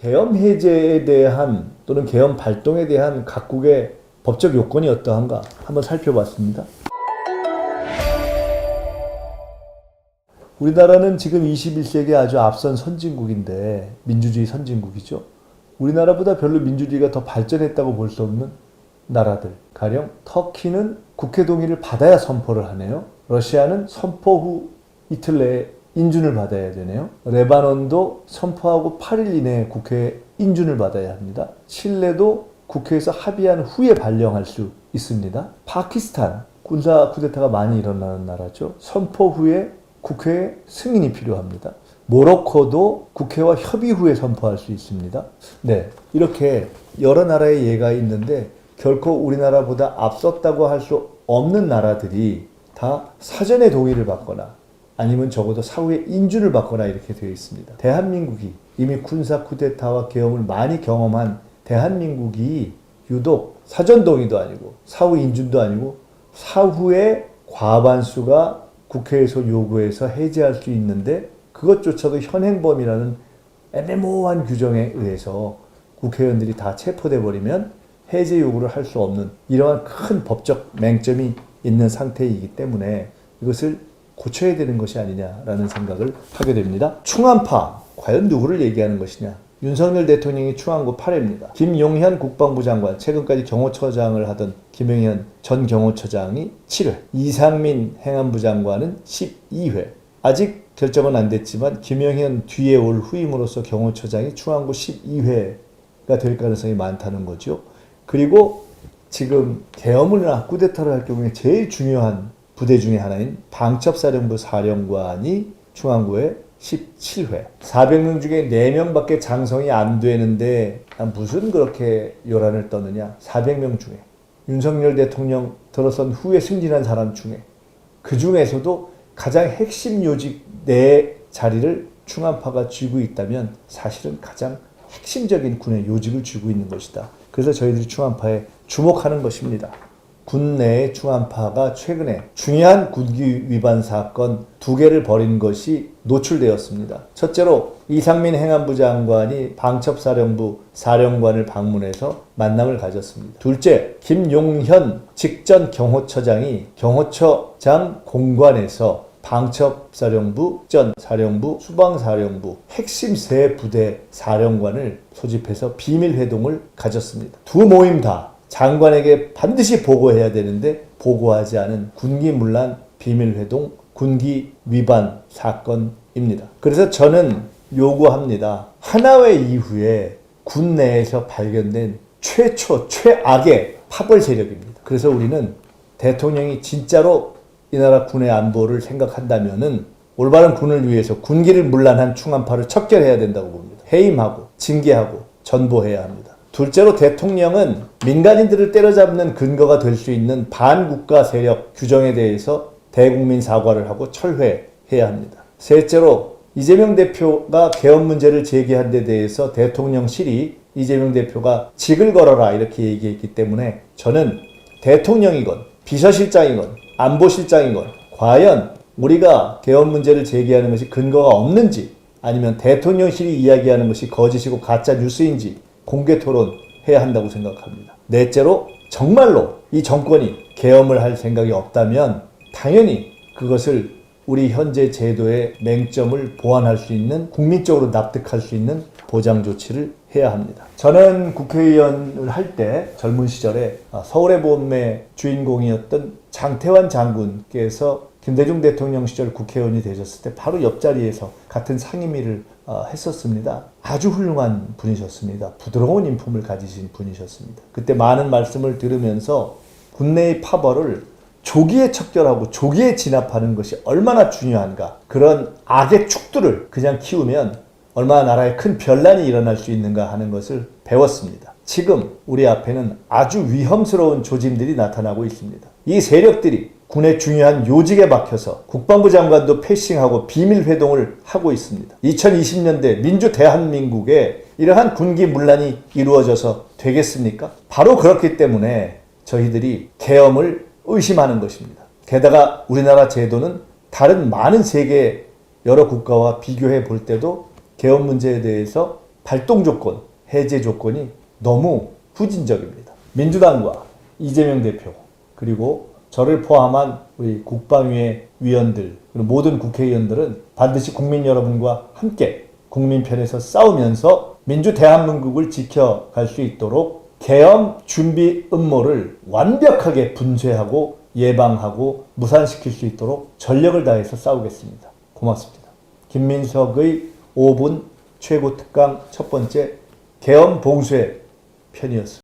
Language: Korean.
계엄 해제에 대한 또는 계엄 발동에 대한 각국의 법적 요건이 어떠한가 한번 살펴봤습니다. 우리나라는 지금 21세기 아주 앞선 선진국인데 민주주의 선진국이죠. 우리나라보다 별로 민주주의가 더 발전했다고 볼 수 없는 나라들, 가령 터키는 국회 동의를 받아야 선포를 하네요. 러시아는 선포 후 이틀 내에 인준을 받아야 되네요. 레바논도 선포하고 8일 이내에 국회에 인준을 받아야 합니다. 칠레도 국회에서 합의한 후에 발령할 수 있습니다. 파키스탄, 군사 쿠데타가 많이 일어나는 나라죠. 선포 후에 국회에 승인이 필요합니다. 모로코도 국회와 협의 후에 선포할 수 있습니다. 네, 이렇게 여러 나라의 예가 있는데 결코 우리나라보다 앞섰다고 할 수 없는 나라들이 다 사전에 동의를 받거나 아니면 적어도 사후에 인준을 받거나 이렇게 되어 있습니다. 대한민국이 이미 군사 쿠데타와 계엄을 많이 경험한 대한민국이 유독 사전 동의도 아니고 사후 인준도 아니고 사후에 과반수가 국회에서 요구해서 해제할 수 있는데 그것조차도 현행범이라는 애매모호한 규정에 의해서 국회의원들이 다 체포돼 버리면 해제 요구를 할 수 없는 이러한 큰 법적 맹점이 있는 상태이기 때문에 이것을 고쳐야 되는 것이 아니냐라는 생각을 하게 됩니다. 충암파, 과연 누구를 얘기하는 것이냐? 윤석열 대통령이 충암고 8회입니다. 김용현 국방부 장관, 최근까지 경호처장을 하던 김용현 전 경호처장이 7회, 이상민 행안부 장관은 12회. 아직 결정은 안 됐지만 김용현 뒤에 올 후임으로서 경호처장이 충암고 12회가 될 가능성이 많다는 거죠. 그리고 지금 계엄이나 쿠데타를 할 경우에 제일 중요한 부대 중에 하나인 방첩사령부 사령관이 충암고에 17회. 400명 중에 4명밖에 장성이 안 되는데 무슨 그렇게 요란을 떠느냐. 400명 중에 윤석열 대통령 들어선 후에 승진한 사람 중에 그 중에서도 가장 핵심 요직 4자리를 충암파가 쥐고 있다면 사실은 가장 핵심적인 군의 요직을 쥐고 있는 것이다. 그래서 저희들이 충암파에 주목하는 것입니다. 군 내의 충암파가 최근에 중요한 군기 위반 사건 2개를 벌인 것이 노출되었습니다. 첫째로 이상민 행안부 장관이 방첩사령부 사령관을 방문해서 만남을 가졌습니다. 둘째, 김용현 직전 경호처장이 경호처장 공관에서 방첩사령부, 전 사령부, 수방사령부 핵심 3부대 사령관을 소집해서 비밀회동을 가졌습니다. 두 모임 다 장관에게 반드시 보고해야 되는데 보고하지 않은 군기문란 비밀회동 군기 위반 사건입니다. 그래서 저는 요구합니다. 하나회 이후에 군 내에서 발견된 최악의 파벌 세력입니다. 그래서 우리는 대통령이 진짜로 이 나라 군의 안보를 생각한다면은 올바른 군을 위해서 군기를 문란한 충암파를 척결해야 된다고 봅니다. 해임하고 징계하고 전보해야 합니다. 둘째로 대통령은 민간인들을 때려잡는 근거가 될 수 있는 반국가 세력 규정에 대해서 대국민 사과를 하고 철회해야 합니다. 셋째로 이재명 대표가 계엄 문제를 제기한 데 대해서 대통령실이 이재명 대표가 직을 걸어라 이렇게 얘기했기 때문에 저는 대통령이건 비서실장이건 안보실장이건 과연 우리가 계엄 문제를 제기하는 것이 근거가 없는지 아니면 대통령실이 이야기하는 것이 거짓이고 가짜 뉴스인지 공개 토론해야 한다고 생각합니다. 넷째로 정말로 이 정권이 계엄을 할 생각이 없다면 당연히 그것을 우리 현재 제도의 맹점을 보완할 수 있는 국민적으로 납득할 수 있는 보장 조치를 해야 합니다. 저는 국회의원을 할 때 젊은 시절에 서울의 봄의 주인공이었던 장태환 장군께서 김대중 대통령 시절 국회의원이 되셨을 때 바로 옆자리에서 같은 상임위를 했었습니다. 아주 훌륭한 분이셨습니다. 부드러운 인품을 가지신 분이셨습니다. 그때 많은 말씀을 들으면서 국내의 파벌을 조기에 척결하고 조기에 진압하는 것이 얼마나 중요한가. 그런 악의 축들을 그냥 키우면 얼마나 나라에 큰 변란이 일어날 수 있는가 하는 것을 배웠습니다. 지금 우리 앞에는 아주 위험스러운 조짐들이 나타나고 있습니다. 이 세력들이 군의 중요한 요직에 막혀서 국방부 장관도 패싱하고 비밀회동을 하고 있습니다. 2020년대 민주 대한민국에 이러한 군기 문란이 이루어져서 되겠습니까? 바로 그렇기 때문에 저희들이 계엄을 의심하는 것입니다. 게다가 우리나라 제도는 다른 많은 세계 여러 국가와 비교해 볼 때도 계엄 문제에 대해서 발동 조건, 해제 조건이 너무 후진적입니다. 민주당과 이재명 대표 그리고 저를 포함한 우리 국방위의 위원들 그리고 모든 국회의원들은 반드시 국민 여러분과 함께 국민 편에서 싸우면서 민주 대한민국을 지켜갈 수 있도록 계엄 준비 음모를 완벽하게 분쇄하고 예방하고 무산시킬 수 있도록 전력을 다해서 싸우겠습니다. 고맙습니다. 김민석의 5분 최고 특강 첫 번째 계엄 봉쇄 편이었습니다.